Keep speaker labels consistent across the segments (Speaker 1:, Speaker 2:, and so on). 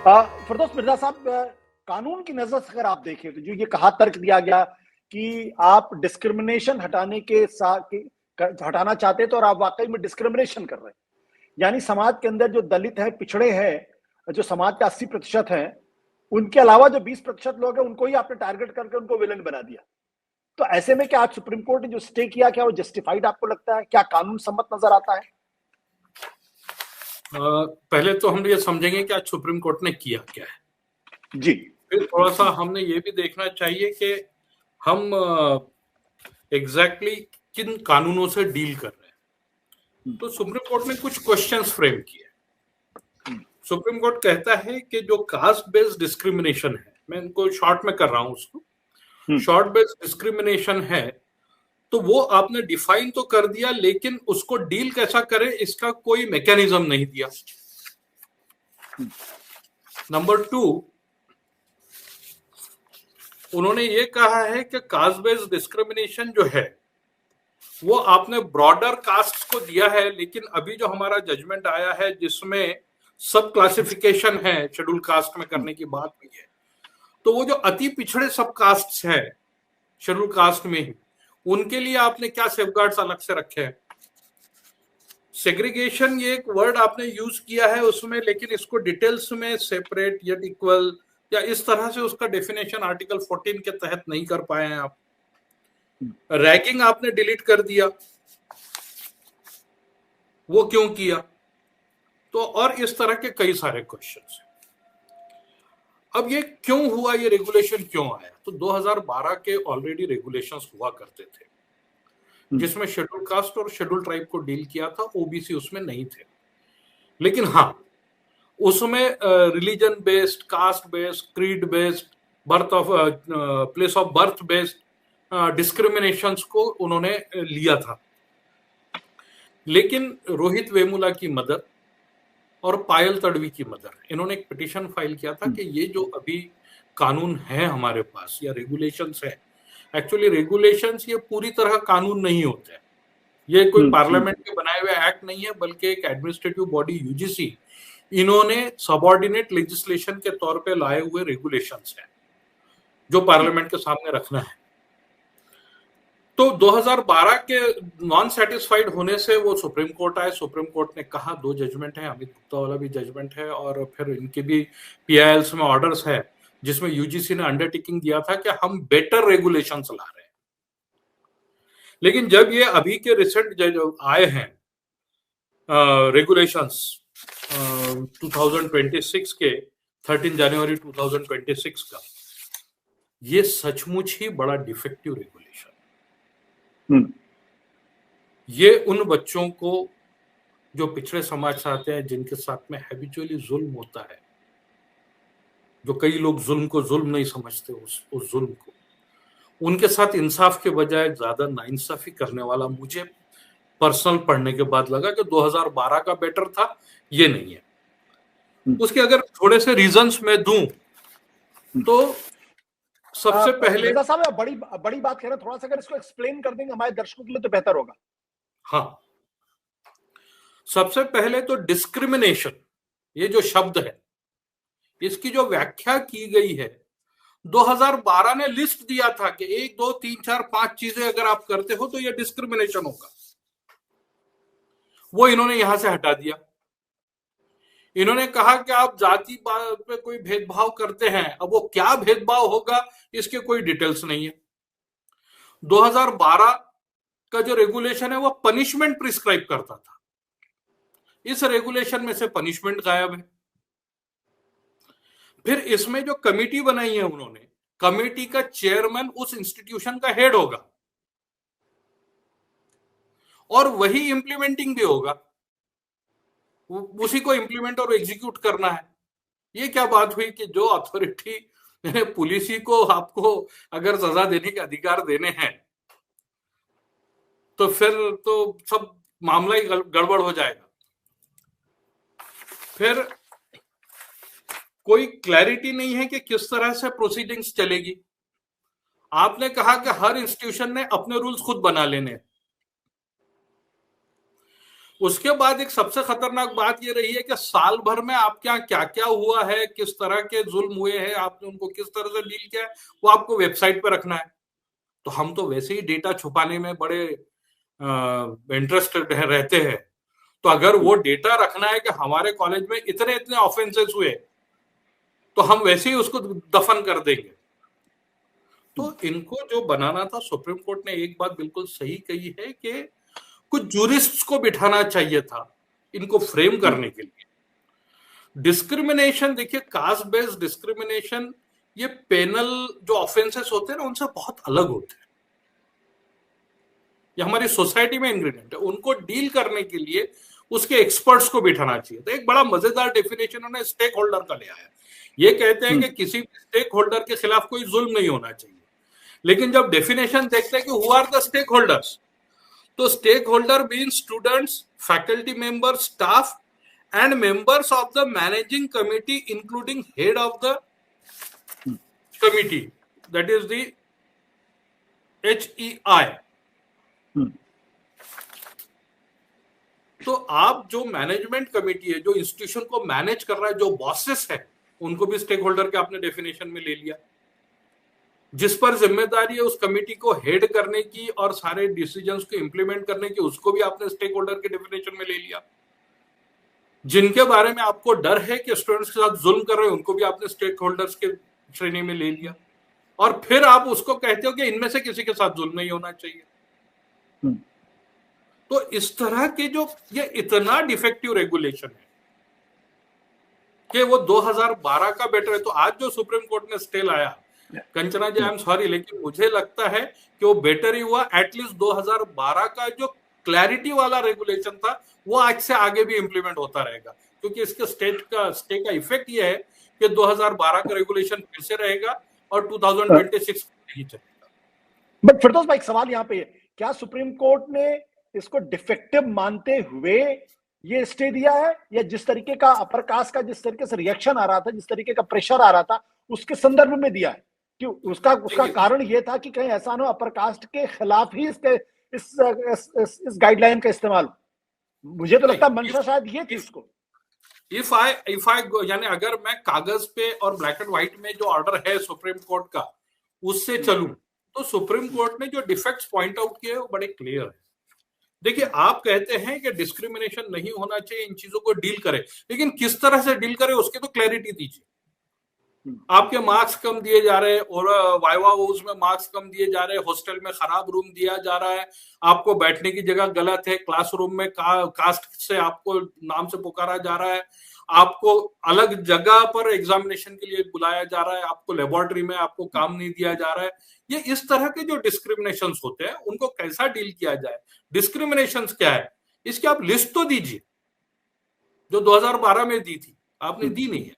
Speaker 1: फिरदौस मिर्जा साहब, कानून की नजर से अगर आप देखें तो जो ये कहा तर्क दिया गया कि आप डिस्क्रिमिनेशन हटाने के साथ हटाना चाहते तो और आप वाकई में डिस्क्रिमिनेशन कर रहे हैं, यानी समाज के अंदर जो दलित है, पिछड़े हैं, जो समाज का 80% है, उनके अलावा जो 20% लोग हैं उनको ही आपने टारगेट करके उनको विलन बना दिया। तो ऐसे में क्या आज सुप्रीम कोर्ट ने जो स्टे किया, क्या वो जस्टिफाइड आपको लगता है? क्या कानून सम्मत नजर आता है?
Speaker 2: पहले तो हम ये समझेंगे कि आज सुप्रीम कोर्ट ने किया क्या है
Speaker 1: जी।
Speaker 2: फिर थोड़ा सा हमने ये भी देखना चाहिए कि हम एग्जैक्टली किन कानूनों से डील कर रहे हैं। तो सुप्रीम कोर्ट ने कुछ क्वेश्चंस फ्रेम किए। सुप्रीम कोर्ट कहता है कि जो कास्ट बेस्ड डिस्क्रिमिनेशन है, मैं इनको शॉर्ट में कर रहा हूं, उसको शॉर्ट बेस्ड डिस्क्रिमिनेशन है, तो वो आपने डिफाइन तो कर दिया, लेकिन उसको डील कैसा करें इसका कोई मैकेनिज्म नहीं दिया। नंबर 2, उन्होंने ये कहा है कि कास्ट बेस्ड डिस्क्रिमिनेशन जो है वो आपने ब्रॉडर कास्ट को दिया है, लेकिन अभी जो हमारा जजमेंट आया है जिसमें सब क्लासिफिकेशन है शेड्यूल कास्ट में करने की बात हुई है, तो वो जो अति पिछड़े सब कास्ट है शेड्यूल कास्ट में ही, उनके लिए आपने क्या सेफगार्ड्स अलग से रखे हैं। सेग्रीगेशन ये एक वर्ड आपने यूज किया है उसमें, लेकिन इसको डिटेल्स में सेपरेट या इक्वल या इस तरह से उसका डेफिनेशन आर्टिकल 14 के तहत नहीं कर पाए हैं आप। रैगिंग आपने डिलीट कर दिया, वो क्यों किया? तो और इस तरह के कई सारे क्वेश्चंस हैं। अब ये क्यों हुआ, ये रेगुलेशन क्यों आया? तो 2012 के ऑलरेडी रेगुलेशंस हुआ करते थे जिसमें शेड्यूल कास्ट और शेड्यूल ट्राइब को डील किया था, ओबीसी उसमें नहीं थे। लेकिन हाँ, उसमें religion based, caste based, creed based, birth of place of birth based discriminations को उन्होंने लिया था। लेकिन रोहित वेमुला की मदर और पायल तड़वी की मदर, इन्होंने एक पिटीशन फाइल किया था कि ये जो अभी कानून है हमारे पास या रेगुलेशंस है, एक्चुअली रेगुलेशंस ये पूरी तरह कानून नहीं होते हैं, ये कोई पार्लियामेंट के बनाए हुए एक्ट नहीं है, बल्कि एक एडमिनिस्ट्रेटिव बॉडी यूजीसी इन्होंने सबऑर्डिनेट लेजिस्लेशन के तौर पे लाए हुए रेगुलेशंस हैं जो पार्लियामेंट के सामने रखना है। तो 2012 के नॉन सेटिस्फाइड होने से वो सुप्रीम कोर्ट आए। सुप्रीम कोर्ट ने कहा, 2 जजमेंट है, अमित गुप्ता वाला भी जजमेंट है और फिर इनके भी पीआईएल्स में ऑर्डर्स है जिसमें यूजीसी ने अंडरटेकिंग दिया था कि हम बेटर रेगुलेशंस ला रहे हैं। लेकिन जब ये अभी के रिसेंट जो आए हैं रेगुलेशंस 2026 के 13 जनवरी 2026 का, ये सचमुच ही बड़ा डिफेक्टिव रेगुलेशन। ये उन बच्चों को जो पिछड़े समाज से आते हैं, जिनके साथ में हैबिचुअली जुल्म होता है, जो कई लोग जुल्म को जुल्म नहीं समझते, उस जुल्म को, उनके साथ इंसाफ के बजाय ज्यादा नाइंसाफी करने वाला मुझे पर्सनल पढ़ने के बाद लगा कि 2012 का बेटर था, ये नहीं है। उसके अगर थोड़े से रीजंस मैं दूं तो सबसे पहले
Speaker 1: साहब बड़ी बात कह रहे हैं, थोड़ा सा अगर इसको एक्सप्लेन कर देंगे हमारे दर्शकों के लिए तो बेहतर होगा।
Speaker 2: हाँ, सबसे पहले तो डिस्क्रिमिनेशन, ये जो शब्द है, इसकी जो व्याख्या की गई है, 2012 ने लिस्ट दिया था कि 1 2 3 4 5 चीजें अगर आप करते हो तो ये डिस्क्रिमिनेशन होगा। वो इन्होंने यहां से हटा दिया। इन्होंने कहा कि आप जाति पे कोई भेदभाव करते हैं, अब वो क्या भेदभाव होगा इसके कोई डिटेल्स नहीं है। 2012 का जो रेगुलेशन है वो पनिशमेंट प्रिस्क्राइब करता था, इस रेगुलेशन में से पनिशमेंट गायब है। फिर इसमें जो कमेटी बनाई है उन्होंने, कमेटी का चेयरमैन उस इंस्टीट्यूशन का हेड होगा और वही इंप्लीमेंटिंग भी होगा, उसी को इंप्लीमेंट और एग्जीक्यूट करना है। ये क्या बात हुई कि जो अथॉरिटी पुलिस ही को आपको अगर सजा देने के अधिकार देने हैं तो फिर तो सब मामला ही गड़बड़ हो जाएगा। फिर कोई क्लैरिटी नहीं है कि किस तरह से प्रोसीडिंग्स चलेगी। आपने कहा कि हर इंस्टीट्यूशन ने अपने रूल्स खुद बना लेने, उसके बाद एक सबसे खतरनाक बात ये रही है कि साल भर में आपके यहाँ क्या क्या हुआ है, किस तरह के जुल्म हुए हैं, आपने उनको किस तरह से डील किया है, वो आपको वेबसाइट पर रखना है। तो हम तो वैसे ही डेटा छुपाने में बड़े इंटरेस्टेड रहते हैं। तो अगर वो डेटा रखना है कि हमारे कॉलेज में इतने इतने ऑफेंसेस हुए, तो हम वैसे ही उसको दफन कर देंगे। तो इनको जो बनाना था, सुप्रीम कोर्ट ने एक बात बिल्कुल सही कही है कि कुछ जूरिस्ट्स को बिठाना चाहिए था इनको फ्रेम करने के लिए। डिस्क्रिमिनेशन देखिए, कास्ट बेस्ड डिस्क्रिमिनेशन, ये पेनल जो ऑफेंसेस होते हैं ना, उनसे बहुत अलग होते हैं। ये हमारी सोसाइटी में इंग्रेडिएंट है। उनको डील करने के लिए उसके एक्सपर्ट्स को बिठाना चाहिए। तो एक बड़ा मजेदार डेफिनेशन उन्होंने स्टेक होल्डर का लिया है। ये कहते हैं कि किसी स्टेक होल्डर के खिलाफ कोई जुल्म नहीं होना चाहिए। लेकिन जब डेफिनेशन देखते हैं कि who are the stakeholders, तो stakeholder mean students, faculty member, staff and members of the managing committee including head of the committee, that is the HEI। तो आप जो मैनेजमेंट कमिटी है, जो इंस्टीट्यूशन को मैनेज कर रहा है, जो बॉसेस है, उनको भी स्टेक होल्डर के आपने डेफिनेशन में ले लिया। जिस पर जिम्मेदारी है उस कमिटी को हेड करने की और सारे डिसीजंस को इंप्लीमेंट करने की, उसको भी आपने स्टेक होल्डर के डेफिनेशन में ले लिया। जिनके बारे में आपको डर है कि स्टूडेंट्स के साथ जुल्म कर रहे हैं, उनको भी आपने स्टेक होल्डर्स के श्रेणी में ले लिया। और फिर आप उसको कहते हो कि इनमें से किसी के साथ जुल्म नहीं होना चाहिए। तो इस तरह के जो ये इतना डिफेक्टिव रेगुलेशन है कि वो 2012 का बेटर है। तो आज जो सुप्रीम कोर्ट ने स्टे लाया, कंचना जी, आई एम सॉरी, लेकिन मुझे लगता है कि वो बेटर ही हुआ। एटलीस्ट 2012 का जो क्लैरिटी वाला रेगुलेशन था, वो आज से आगे भी इंप्लीमेंट होता रहेगा, क्योंकि इसके स्टे का इफेक्ट ये है कि 2012 का रेगुलेशन फिर से रहेगा और 2026 नहीं चलेगा।
Speaker 1: बट फिरदौस भाई, एक सवाल यहाँ पे है, क्या सुप्रीम कोर्ट ने इसको डिफेक्टिव मानते हुए ये स्टे दिया है, या जिस तरीके का अपर कास्ट का जिस तरीके से रिएक्शन आ रहा था, जिस तरीके का प्रेशर आ रहा था, उसके संदर्भ में दिया है? क्यों? उसका कारण ये था कि कहीं ऐसा ना हो अपर कास्ट के खिलाफ ही इस गाइडलाइन का इस्तेमाल। मुझे तो लगता है मंशा शायद ये थी इसको।
Speaker 2: इफ आई यानी अगर मैं कागज पे और ब्लैक एंड व्हाइट में जो ऑर्डर है सुप्रीम कोर्ट का, उससे चलूं, तो सुप्रीम कोर्ट ने जो डिफेक्ट्स पॉइंट आउट किए वो बड़े क्लियर है। देखिए, आप कहते हैं कि डिस्क्रिमिनेशन नहीं होना चाहिए, इन चीजों को डील करें, लेकिन किस तरह से डील करें उसके तो क्लैरिटी दीजिए। आपके मार्क्स कम दिए जा रहे हैं और वाइवा हाउस में मार्क्स कम दिए जा रहे हैं, हॉस्टल में खराब रूम दिया जा रहा है, आपको बैठने की जगह गलत है, क्लासरूम में कास्ट से आपको नाम से पुकारा जा रहा है, आपको अलग जगह पर एग्जामिनेशन के लिए बुलाया जा रहा है, आपको लेबोरेटरी में आपको काम नहीं दिया जा रहा है। ये इस तरह के जो डिस्क्रिमिनेशंस होते हैं, उनको कैसा डील किया जाए, डिस्क्रिमिनेशंस क्या है, इसकी आप लिस्ट तो दीजिए। जो 2012 में दी थी, आपने दी नहीं है।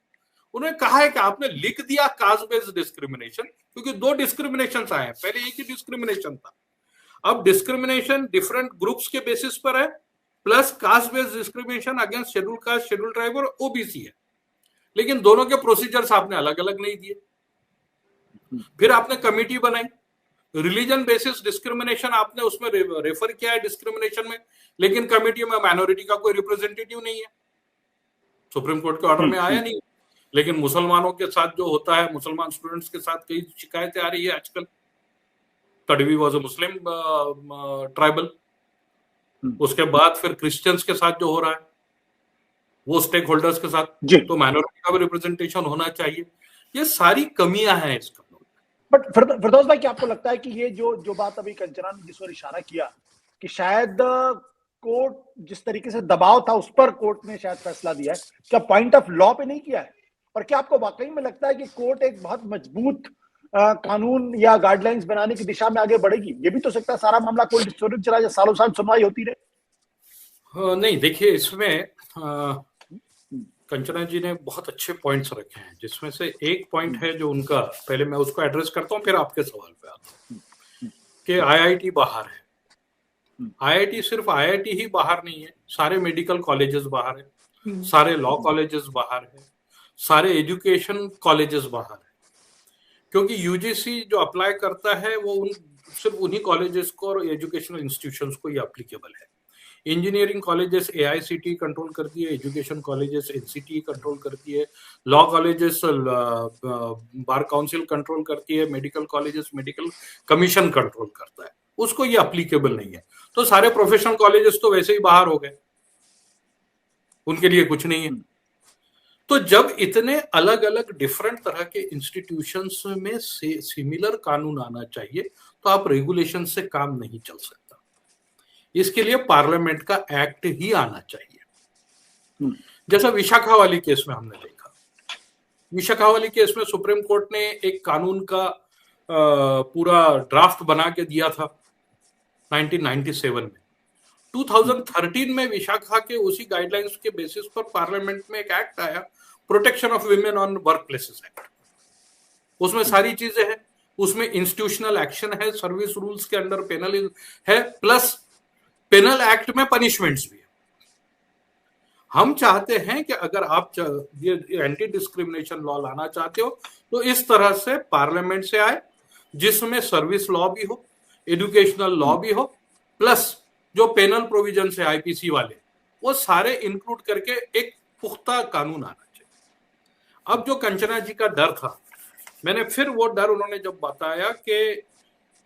Speaker 2: उन्होंने कहा है कि आपने लिख दिया कास्ट बेस्ड डिस्क्रिमिनेशन, क्योंकि दो डिस्क्रिमिनेशन आए हैं, पहले एक ही डिस्क्रिमिनेशन था। अब डिस्क्रिमिनेशन डिफरेंट ग्रुप्स के बेसिस पर है, plus caste based discrimination against schedule caste, schedule tribe और ओबीसी है। लेकिन दोनों के प्रोसीजर्स आपने अलग अलग नहीं दिए। फिर आपने कमिटी बनाई, रिलीजन बेसिस डिस्क्रिमिनेशन आपने उसमें रेफर किया है डिस्क्रिमिनेशन में, लेकिन कमिटी में माइनॉरिटी का कोई रिप्रेजेंटेटिव नहीं है, सुप्रीम कोर्ट के ऑर्डर में आया नहीं। लेकिन मुसलमानों के साथ जो होता है, मुसलमान स्टूडेंट्स के साथ कई शिकायतें आ रही है आजकल। Tadvi was a Muslim tribal. उसके बाद फिर क्रिश्चियंस के साथ जो हो रहा है, वो स्टेक होल्डर्स के साथ, तो माइनॉरिटी का भी रिप्रेजेंटेशन होना चाहिए। ये सारी कमियां हैं इसका।
Speaker 1: बट फिरदौस भाई, क्या आपको लगता है कि ये जो बात अभी कंचना ने जिस पर इशारा किया कि शायद कोर्ट जिस तरीके से दबाव था उस पर कोर्ट ने शायद फैसला दिया है, क्या पॉइंट ऑफ लॉ पे नहीं किया है? और क्या आपको वाकई में लगता है कि कोर्ट एक बहुत मजबूत कानून या गाइडलाइंस बनाने की दिशा में आगे बढ़ेगी? ये भी तो सकता है सारा मामला कोर्ट स्टोरेज चला जाए, सालों साल सुनवाई होती रहे।
Speaker 2: नहीं, देखिए, इसमें कंचना जी ने बहुत अच्छे पॉइंट्स रखे हैं, जिसमें से एक पॉइंट है जो उनका, पहले मैं उसको एड्रेस करता हूँ, फिर आपके सवाल पे आता हूँ कि आईआईटी बाहर है। आईआईटी सिर्फ आईआईटी ही बाहर नहीं है, सारे मेडिकल कॉलेजेस बाहर है, सारे लॉ कॉलेजेस बाहर है, सारे एजुकेशन कॉलेजेस बाहर है, क्योंकि यूजीसी जो अप्लाई करता है वो सिर्फ उन्हीं कॉलेजेस को और एजुकेशनल इंस्टीट्यूशंस को ही एप्लीकेबल है। इंजीनियरिंग कॉलेजेस AICTE कंट्रोल करती है, एजुकेशन कॉलेजेस NCTE कंट्रोल करती है, law colleges bar council control करती है, medical colleges medical commission control करता है, उसको ये अप्लीकेबल नहीं है। तो सारे प्रोफेशनल कॉलेजेस तो वैसे ही बाहर हो गए, उनके लिए कुछ नहीं है। तो जब इतने अलग अलग डिफरेंट तरह के इंस्टीट्यूशंस में से सिमिलर कानून आना चाहिए, तो आप रेगुलेशन से काम नहीं चल सकता। इसके लिए पार्लियामेंट का एक्ट ही आना चाहिए। जैसा विशाखा वाली केस में हमने देखा, विशाखा वाली केस में सुप्रीम कोर्ट ने एक कानून का पूरा ड्राफ्ट बना के दिया था 1997 में। 2013 में विशाखा के उसी गाइडलाइंस के बेसिस पर पार्लियामेंट में एक एक्ट आया, protection of women on work places act. उसमें सारी चीजें हैं, उसमें इंस्टीट्यूशनल एक्शन है, सर्विस रूल्स के अंडर पेनल है, प्लस पेनल एक्ट में पनिशमेंट्स भी है। हम चाहते हैं कि अगर आप ये एंटी डिस्क्रिमिनेशन लॉ लाना चाहते हो तो इस तरह से पार्लियामेंट से आए, जिसमें सर्विस लॉ भी हो, एजुकेशनल लॉ भी हो, प्लस जो पेनल प्रोविजन है IPC वाले, वो सारे इंक्लूड करके एक पुख्ता कानून आना चाहिए। अब जो कंचना जी का डर था, मैंने फिर वो डर उन्होंने जब बताया कि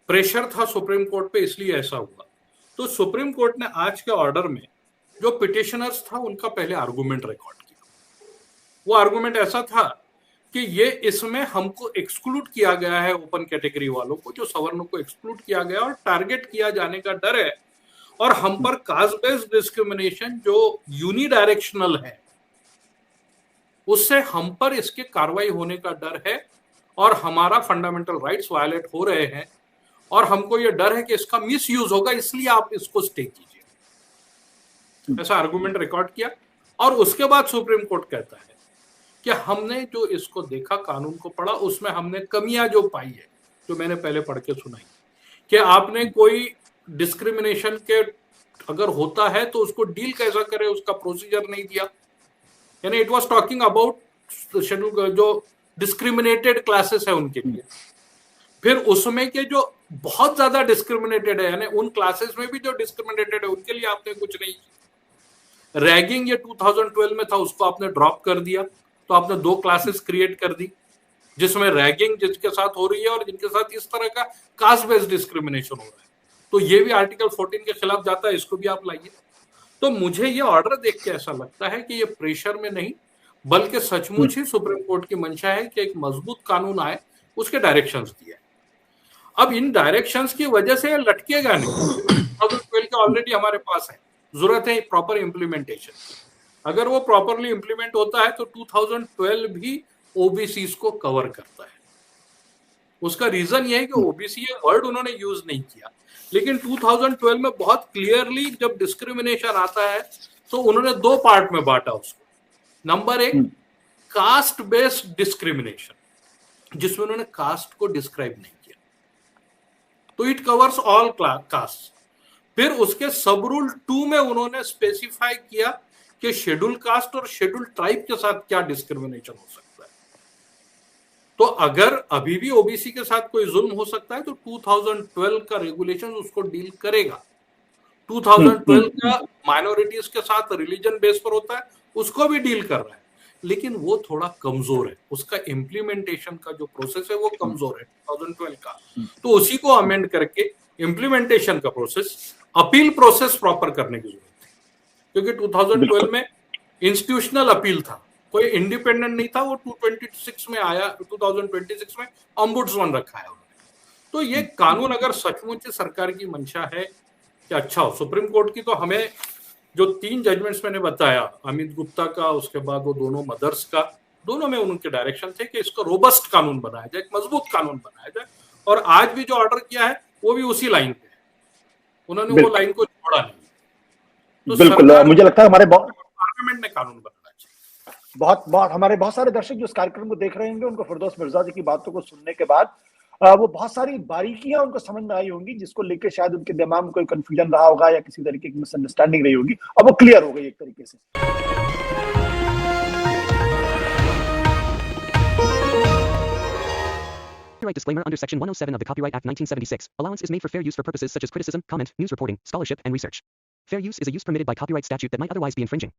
Speaker 2: प्रेशर था सुप्रीम कोर्ट पे इसलिए ऐसा हुआ, तो सुप्रीम कोर्ट ने आज के ऑर्डर में जो पिटिशनर्स था उनका पहले आर्गुमेंट रिकॉर्ड किया। वो आर्गुमेंट ऐसा था कि ये इसमें हमको एक्सक्लूड किया गया है, ओपन कैटेगरी वालों को, जो सवर्णों को एक्सक्लूड किया गया और टारगेट किया जाने का डर है, और हम पर कास्ट बेस्ड डिस्क्रिमिनेशन जो यूनिडायरेक्शनल है, उससे हम पर इसके कार्रवाई होने का डर है और हमारा फंडामेंटल राइट्स वायलेट हो रहे हैं, और हमको ये डर है कि इसका मिसयूज होगा, इसलिए आप इसको स्टे कीजिए। ऐसा आर्गुमेंट रिकॉर्ड किया। और उसके बाद सुप्रीम कोर्ट कहता है कि हमने जो इसको देखा, कानून को पढ़ा, उसमें हमने कमियां जो पाई है, जो मैंने पहले पढ़ के सुनाई, कि आपने कोई डिस्क्रिमिनेशन के अगर होता है तो उसको डील कैसा करे, उसका प्रोसीजर नहीं दिया। यानी it was talking about schedule जो डिस्क्रिमिनेटेड क्लासेस है उनके लिए, फिर उसमें के जो बहुत ज्यादा डिस्क्रिमिनेटेड है, यानी उन क्लासेस में भी जो डिस्क्रिमिनेटेड है उनके लिए आपने कुछ नहीं। रैगिंग ये 2012 में था, उसको आपने ड्रॉप कर दिया, तो आपने 2 क्लासेस क्रिएट कर दी, जिसमें रैगिंग जिसके साथ हो रही है और जिनके साथ इस तरह का कास्ट बेस्ड डिस्क्रिमिनेशन हो रहा है, तो ये भी आर्टिकल 14 के खिलाफ जाता है, इसको भी आप लाइए। तो मुझे ये ऑर्डर देख के ऐसा लगता है कि ये प्रेशर में नहीं, बल्कि सचमुच ही सुप्रीम कोर्ट की मंशा है कि एक मजबूत कानून आए, उसके डायरेक्शंस दिए। अब इन डायरेक्शंस की वजह से लटकेगा नहीं, 2012 के ऑलरेडी हमारे पास है, जरूरत है प्रॉपर इंप्लीमेंटेशन। अगर वो प्रॉपरली इंप्लीमेंट होता है तो 2012 भी ओबीसी को कवर करता है। उसका रीजन ये है कि ओबीसी ये वर्ड उन्होंने यूज नहीं किया, लेकिन 2012 में बहुत क्लियरली जब डिस्क्रिमिनेशन आता है तो उन्होंने 2 पार्ट में बांटा उसको। नंबर 1 कास्ट बेस्ड डिस्क्रिमिनेशन, जिसमें उन्होंने कास्ट को डिस्क्राइब नहीं किया, तो इट कवर्स ऑल कास्ट। फिर उसके सब रूल 2 में उन्होंने स्पेसिफाई किया कि शेड्यूल कास्ट और शेड्यूल ट्राइब के साथ क्या डिस्क्रिमिनेशन हो सकता है। तो अगर अभी भी ओबीसी के साथ कोई जुल्म हो सकता है तो 2012 का रेगुलेशन उसको डील करेगा। 2012 का माइनॉरिटीज के साथ रिलीजन बेस पर होता है, उसको भी डील कर रहा है, लेकिन वो थोड़ा कमजोर है, उसका इम्प्लीमेंटेशन का जो प्रोसेस है वो कमजोर है 2012 का। तो उसी को अमेंड करके इम्प्लीमेंटेशन का प्रोसेस, अपील प्रोसेस प्रॉपर करने की जरूरत है, क्योंकि 2012 में इंस्टीट्यूशनल अपील था, कोई इंडिपेंडेंट नहीं था। वो 226 में आया, 2026 में ऑम्बुड्समैन रखा है उन्होंने। तो ये कानून अगर सचमुच सरकार की मंशा है कि अच्छा हो, सुप्रीम कोर्ट की तो हमें जो 3 जजमेंट्स मैंने बताया, अमित गुप्ता का, उसके बाद वो दोनों मदर्स का, दोनों में उनके डायरेक्शन थे कि इसको रोबस्ट कानून बनाया जाए, एक मजबूत कानून बनाया जाए। और आज भी जो ऑर्डर किया है वो भी उसी लाइन पे है, उन्होंने वो लाइन को छोड़ा नहीं। तो
Speaker 1: बिल्कुल, मुझे लगता है हमारे
Speaker 2: पार्लियामेंट ने कानून बनाना चाहिए।
Speaker 1: बहुत हमारे बहुत सारे दर्शक जो इस कार्यक्रम को देख रहे होंगे, उनको फिरदौस मिर्जा जी की बातों को सुनने के बाद वो बहुत सारी बारीकियां उनको समझ में आई होंगी, जिसको लेकर शायद उनके दिमाग में कोई कंफ्यूजन रहा होगा या किसी तरीके की मिसअंडरस्टैंडिंग रही होगी, अब वो क्लियर हो गई एक तरीके से।
Speaker 3: Copyright disclaimer. Under Section 107 of the Copyright Act 1976, allowance is made for fair use for purposes such as criticism, comment, news reporting, scholarship, and research. Fair use is a use permitted by copyright statute that might otherwise be infringing.